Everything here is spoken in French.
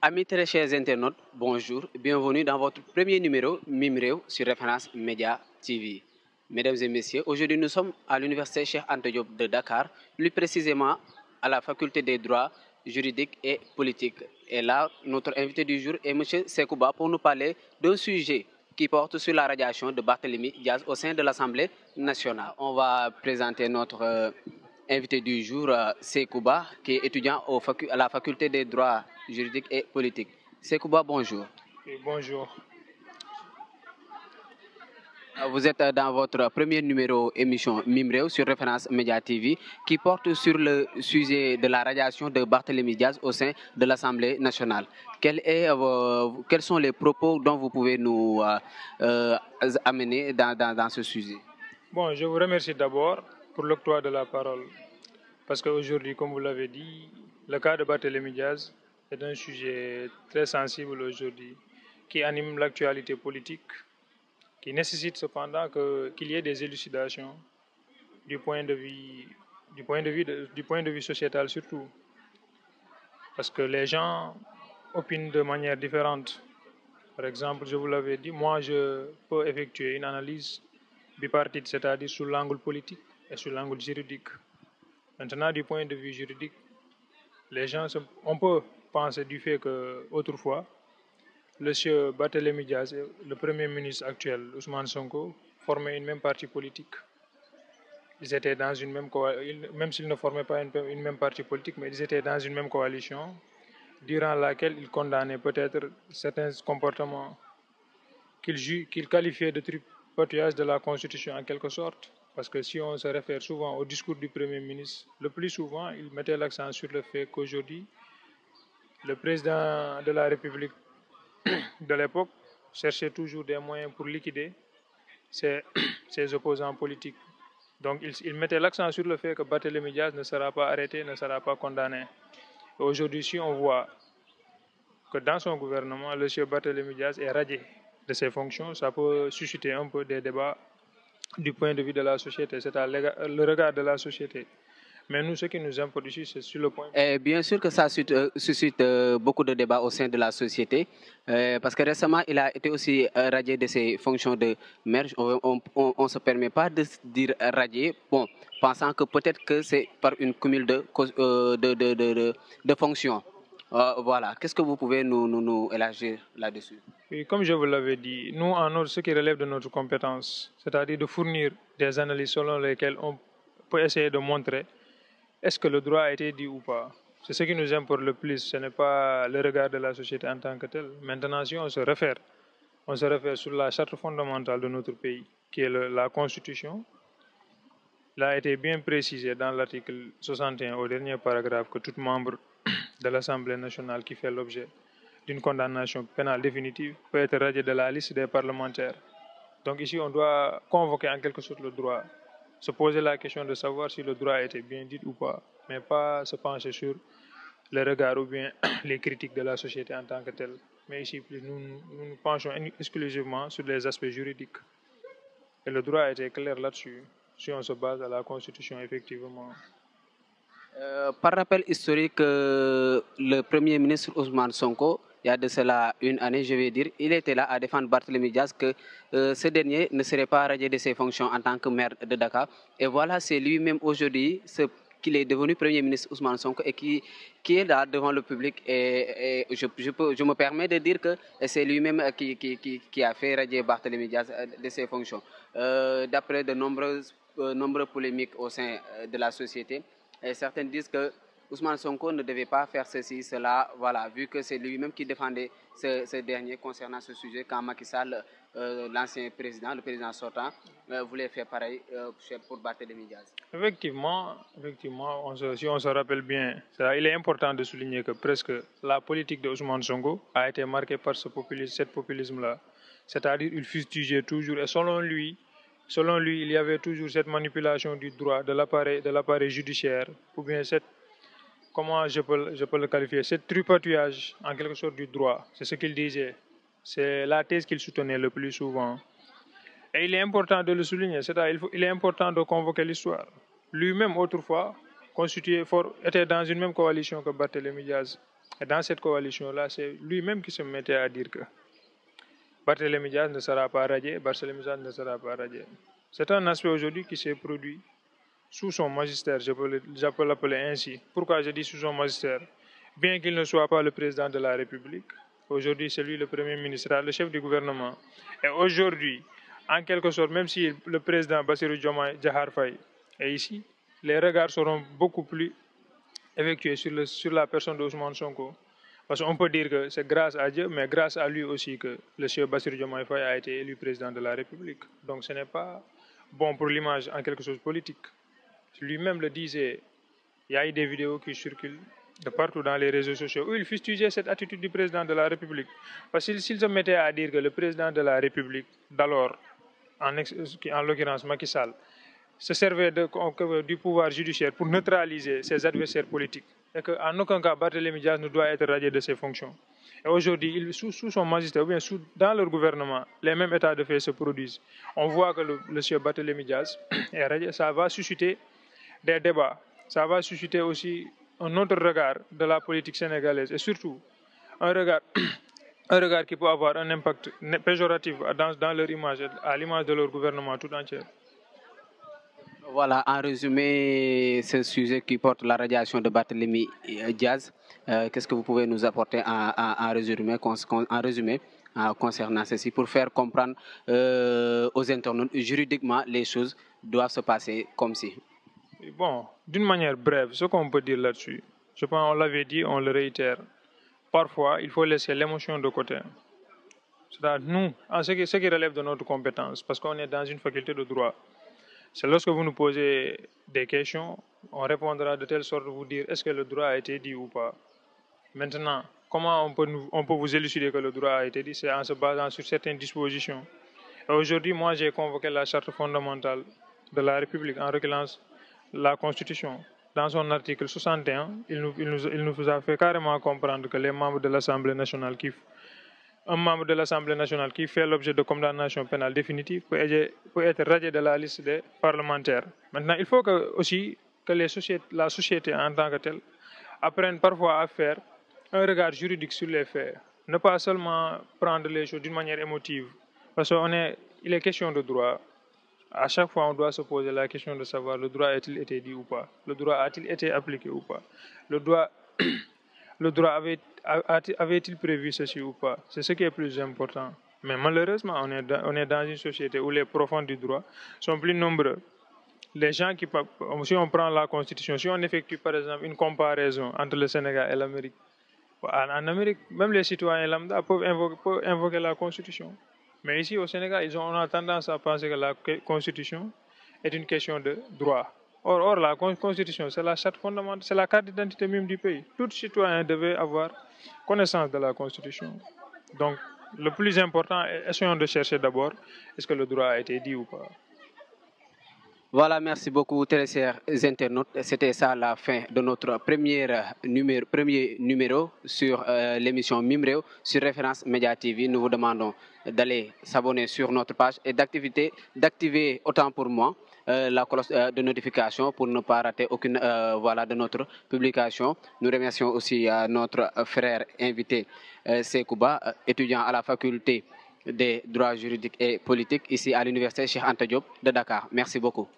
Amis très chers internautes, bonjour, bienvenue dans votre premier numéro Mimreo sur Référence Média TV. Mesdames et messieurs, aujourd'hui nous sommes à l'université Cheikh Anta Diop de Dakar, plus précisément à la faculté des droits juridiques et politiques. Et là, notre invité du jour est M. Sekouba pour nous parler d'un sujet qui porte sur la radiation de Barthélémy Diaz au sein de l'Assemblée nationale. On va présenter notre invité du jour, Sekouba, qui est étudiant à la faculté des droits juridiques et politiques. Sekouba, bonjour. Oui, bonjour. Vous êtes dans votre premier numéro émission Mimreo sur Référence Média TV qui porte sur le sujet de la radiation de Barthélémy Diaz au sein de l'Assemblée nationale. Quels sont les propos dont vous pouvez nous amener dans ce sujet? Bon, je vous remercie d'abord pour l'octroi de la parole. Parce qu'aujourd'hui, comme vous l'avez dit, le cas de Barthélémy Diaz est un sujet très sensible aujourd'hui qui anime l'actualité politique, qui nécessite cependant qu'il y ait des élucidations du point de vue sociétal surtout. Parce que les gens opinent de manière différente. Par exemple, je vous l'avais dit, moi je peux effectuer une analyse bipartite, c'est-à-dire sous l'angle politique et sous l'angle juridique. Maintenant, du point de vue juridique, on peut penser du fait qu'autrefois, M. Barthélémy Diaz et le Premier ministre actuel, Ousmane Sonko, formaient une même partie politique. Ils étaient dans une même coalition, même s'ils ne formaient pas une même partie politique, mais ils étaient dans une même coalition, durant laquelle ils condamnaient peut-être certains comportements qu'ils qualifiaient de tripatouillage de la Constitution en quelque sorte. Parce que si on se réfère souvent au discours du Premier ministre, le plus souvent, il mettait l'accent sur le fait qu'aujourd'hui, le président de la République de l'époque cherchait toujours des moyens pour liquider ses opposants politiques. Donc il mettait l'accent sur le fait que Barthélémy Diaz ne sera pas arrêté, ne sera pas condamné. Aujourd'hui, si on voit que dans son gouvernement, le chef Barthélémy Diaz est radié de ses fonctions, ça peut susciter un peu des débats du point de vue de la société, c'est-à-dire le regard de la société. Mais nous, ce qui nous importe ici, c'est sur le point. Et bien sûr que ça suscite beaucoup de débats au sein de la société, parce que récemment, il a été aussi radié de ses fonctions de maire. On ne se permet pas de dire radié, bon, pensant que peut-être que c'est par une cumul de fonctions. Voilà, qu'est-ce que vous pouvez nous élargir là-dessus? Oui, comme je vous l'avais dit, nous, ce qui relève de notre compétence, c'est-à-dire de fournir des analyses selon lesquelles on peut essayer de montrer est-ce que le droit a été dit ou pas. C'est ce qui nous importe le plus, ce n'est pas le regard de la société en tant que tel. Maintenant, si on se réfère sur la charte fondamentale de notre pays, qui est la Constitution. Il a été bien précisé dans l'article 61 au dernier paragraphe que tout membre de l'Assemblée nationale qui fait l'objet d'une condamnation pénale définitive peut être radié de la liste des parlementaires. Donc ici, on doit convoquer en quelque sorte le droit, se poser la question de savoir si le droit a été bien dit ou pas, mais pas se pencher sur les regards ou bien les critiques de la société en tant que telle. Mais ici, nous nous penchons exclusivement sur les aspects juridiques. Et le droit a été clair là-dessus, si on se base à la Constitution, effectivement. Par rappel historique, le Premier ministre Ousmane Sonko, il y a de cela une année, je vais dire, il était là à défendre Barthélémy Diaz que ce dernier ne serait pas radié de ses fonctions en tant que maire de Dakar. Et voilà, c'est lui-même aujourd'hui qu'il est devenu Premier ministre Ousmane Sonko et qui est là devant le public. Et je me permets de dire que c'est lui-même qui a fait radier Barthélémy Diaz de ses fonctions. D'après de nombreuses polémiques au sein de la société, et certains disent que Ousmane Sonko ne devait pas faire ceci, cela, voilà, vu que c'est lui-même qui défendait ce dernier concernant ce sujet, quand Macky Sall, l'ancien président, le président sortant, voulait faire pareil pour Barthélémy Diaz. Effectivement, si on se rappelle bien, il est important de souligner que presque la politique de Ousmane Sonko a été marquée par ce populisme-là. C'est-à-dire qu'il fustigeait toujours, et selon lui, il y avait toujours cette manipulation du droit, de l'appareil judiciaire, ou bien comment je peux le qualifier, cette tripatouillage en quelque sorte du droit. C'est ce qu'il disait. C'est la thèse qu'il soutenait le plus souvent. Et il est important de le souligner, c'est-à-dire il est important de convoquer l'histoire. Lui-même, autrefois, était dans une même coalition que Barthélémy Diaz. Et dans cette coalition-là, c'est lui-même qui se mettait à dire que Barthélémy Diaz ne sera pas radié, Barthélémy Diaz ne sera pas radié. C'est un aspect aujourd'hui qui s'est produit sous son magistère, je peux l'appeler ainsi. Pourquoi je dis sous son magistère? Bien qu'il ne soit pas le président de la République, aujourd'hui c'est lui le Premier ministre, le chef du gouvernement. Et aujourd'hui, en quelque sorte, même si le président Bassirou Diomaye Diakhar Faye est ici, les regards seront beaucoup plus effectués sur la personne d'Ousmane Sonko. Parce qu'on peut dire que c'est grâce à Dieu, mais grâce à lui aussi que le chef Bassirou Diomaye Faye a été élu président de la République. Donc ce n'est pas bon pour l'image en quelque chose politique. Lui-même le disait, il y a eu des vidéos qui circulent de partout dans les réseaux sociaux où il fustigeait cette attitude du président de la République. Parce qu'il se mettait à dire que le président de la République d'alors, en l'occurrence Macky Sall, se servait du pouvoir judiciaire pour neutraliser ses adversaires politiques et qu'en aucun cas Barthélémy Diaz ne doit être radié de ses fonctions. Et aujourd'hui, sous son magistère, ou bien dans leur gouvernement, les mêmes états de fait se produisent. On voit que le chef Barthélémy Diaz est radié, ça va susciter des débats. Ça va susciter aussi un autre regard de la politique sénégalaise et surtout un regard qui peut avoir un impact péjoratif dans leur image, à l'image de leur gouvernement tout entier. Voilà, en résumé, ce sujet qui porte la radiation de Barthélémy Diaz, qu'est-ce que vous pouvez nous apporter en résumé concernant ceci pour faire comprendre aux internautes juridiquement les choses doivent se passer comme si? Bon, d'une manière brève, ce qu'on peut dire là-dessus, je pense qu'on l'avait dit, on le réitère. Parfois, il faut laisser l'émotion de côté. C'est-à-dire, nous, en ce qui relève de notre compétence, parce qu'on est dans une faculté de droit, c'est lorsque vous nous posez des questions, on répondra de telle sorte de vous dire est-ce que le droit a été dit ou pas. Maintenant, comment on peut vous élucider que le droit a été dit? C'est en se basant sur certaines dispositions. Aujourd'hui, moi, j'ai convoqué la charte fondamentale de la République, en l'occurrence la Constitution. Dans son article 61, il nous a fait carrément comprendre que les membres de l'Assemblée nationale un membre de l'Assemblée nationale qui fait l'objet de condamnation pénale définitive peut être radié de la liste des parlementaires. Maintenant, il faut aussi que la société en tant que telle apprenne parfois à faire un regard juridique sur les faits. Ne pas seulement prendre les choses d'une manière émotive. Parce qu'il est question de droit. À chaque fois, on doit se poser la question de savoir le droit a-t-il été dit ou pas? Le droit a-t-il été appliqué ou pas? Le droit avait-il prévu ceci ou pas? C'est ce qui est plus important. Mais malheureusement, on est dans une société où les profonds du droit sont plus nombreux. Les gens si on prend la Constitution, si on effectue par exemple une comparaison entre le Sénégal et l'Amérique, en Amérique, même les citoyens lambda peuvent invoquer la Constitution. Mais ici au Sénégal, on a tendance à penser que la Constitution est une question de droit. Or la Constitution, c'est la charte fondamentale, c'est la carte d'identité même du pays. Tout citoyen devait avoir connaissance de la Constitution. Donc, le plus important, essayons de chercher d'abord, est-ce que le droit a été dit ou pas. Voilà, merci beaucoup, très chers internautes. C'était ça la fin de notre premier numéro sur l'émission Mimreo sur Référence Média TV. Nous vous demandons d'aller s'abonner sur notre page et d'activer autant pour moi la cloche de notification pour ne pas rater aucune de notre publication. Nous remercions aussi notre frère invité Sekouba, étudiant à la faculté des droits juridiques et politiques ici à l'université Cheikh Anta Diop de Dakar. Merci beaucoup.